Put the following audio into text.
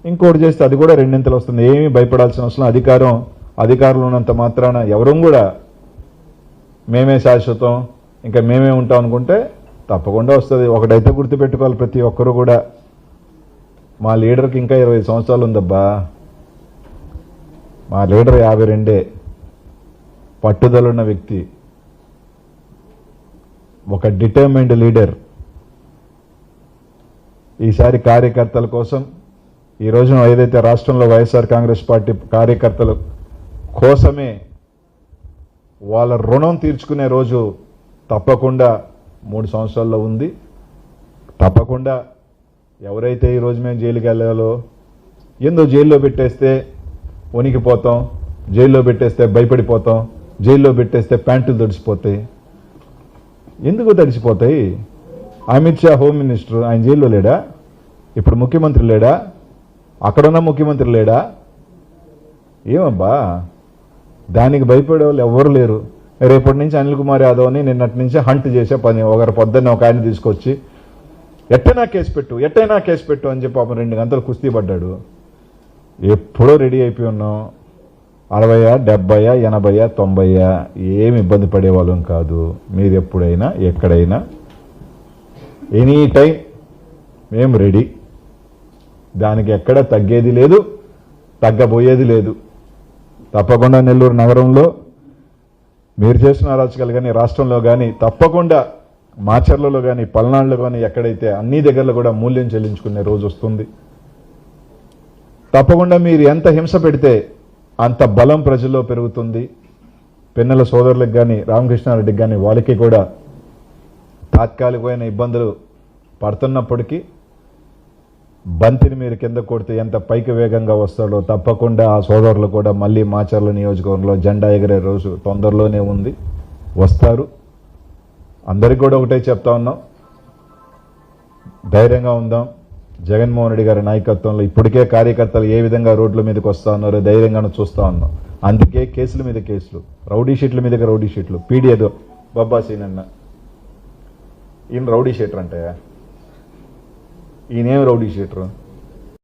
ఇంకోటి చేస్తే అది కూడా రెండింతలు వస్తుంది. ఏమీ భయపడాల్సిన అవసరం. అధికారులు ఉన్నంత మాత్రాన ఎవరూ కూడా మేమే శాశ్వతం, ఇంకా మేమే ఉంటాం అనుకుంటే తప్పకుండా వస్తుంది. ఒకటైతే గుర్తుపెట్టుకోవాలి ప్రతి ఒక్కరూ కూడా, మా లీడర్కి ఇంకా 20 సంవత్సరాలు ఉందబ్బా. మా లీడర్ 52, పట్టుదలున్న వ్యక్తి, ఒక డిటర్మైన్డ్ లీడర్. ఈసారి కార్యకర్తల కోసం ఈ రోజున ఏదైతే రాష్ట్రంలో వైఎస్ఆర్ కాంగ్రెస్ పార్టీ కార్యకర్తల కోసమే వాళ్ళ రుణం తీర్చుకునే రోజు తప్పకుండా 3 సంవత్సరాల్లో ఉంది. తప్పకుండా ఎవరైతే ఈరోజు మేము జైలుకి వెళ్ళాలో, ఏందో జైల్లో పెట్టేస్తే వణికిపోతాం, జైల్లో పెట్టేస్తే భయపడిపోతాం, జైల్లో పెట్టేస్తే ప్యాంటులు తడిసిపోతాయి. ఎందుకు తడిసిపోతాయి? అమిత్ షా హోమ్ మినిస్టర్, ఆయన జైల్లో లేడా? ఇప్పుడు ముఖ్యమంత్రి లేడా? అక్కడున్న ముఖ్యమంత్రి లేడా? ఏమబ్బా, దానికి భయపడే వాళ్ళు ఎవరు లేరు. రేపటి నుంచి అనిల్ కుమార్ యాదవ్ని నిన్నటి నుంచి హంట్ చేసే పని. ఒకరు పొద్దున్న ఒక ఆయన తీసుకొచ్చి ఎట్టైనా కేసు పెట్టు అని చెప్పి 2 గంటలు కుస్తీ పడ్డాడు. ఎప్పుడో రెడీ అయిపోయి ఉన్నాం. 60, 70, 80, 90 ఏమి ఇబ్బంది పడేవాళ్ళం కాదు. మీరు ఎప్పుడైనా ఎక్కడైనా ఎనీ టైం మేము రెడీ. దానికి ఎక్కడ తగ్గేది లేదు, తగ్గబోయేది లేదు. తప్పకుండా నెల్లూరు నగరంలో మీరు చేసిన అరాచకాలు కానీ, రాష్ట్రంలో కానీ, తప్పకుండా మాచర్లలో కానీ, పల్నాడులో కానీ, ఎక్కడైతే అన్ని దగ్గరలో కూడా మూల్యం చెల్లించుకునే రోజు వస్తుంది. తప్పకుండా మీరు ఎంత హింస పెడితే అంత బలం ప్రజల్లో పెరుగుతుంది. పిన్నెల సోదరులకు కానీ, రామకృష్ణారెడ్డికి కానీ, వాళ్ళకి కూడా తాత్కాలికమైన ఇబ్బందులు పడుతున్నప్పటికీ బంతిని మీరు కింద కొడితే ఎంత పైకి వేగంగా వస్తాడో తప్పకుండా ఆ సోదరులు కూడా మళ్ళీ మాచర్ల నియోజకవర్గంలో జెండా ఎగిరే రోజు తొందరలోనే ఉంది, వస్తారు. అందరికీ కూడా ఒకటే చెప్తా ఉన్నాం, ధైర్యంగా ఉందాం. జగన్మోహన్ రెడ్డి గారి నాయకత్వంలో ఇప్పటికే కార్యకర్తలు ఏ విధంగా రోడ్ల మీదకి వస్తూ ఉన్నారో ధైర్యంగానే చూస్తూ ఉన్నాం. అందుకే కేసుల మీద కేసులు, రౌడీ షీట్ల మీదకి రౌడీ షీట్లు. పీడిఏదో బబ్బాసీన్ అన్న, ఈయన రౌడీ షీటర్ అంటే ఈయనేం రౌడీ షీటరు?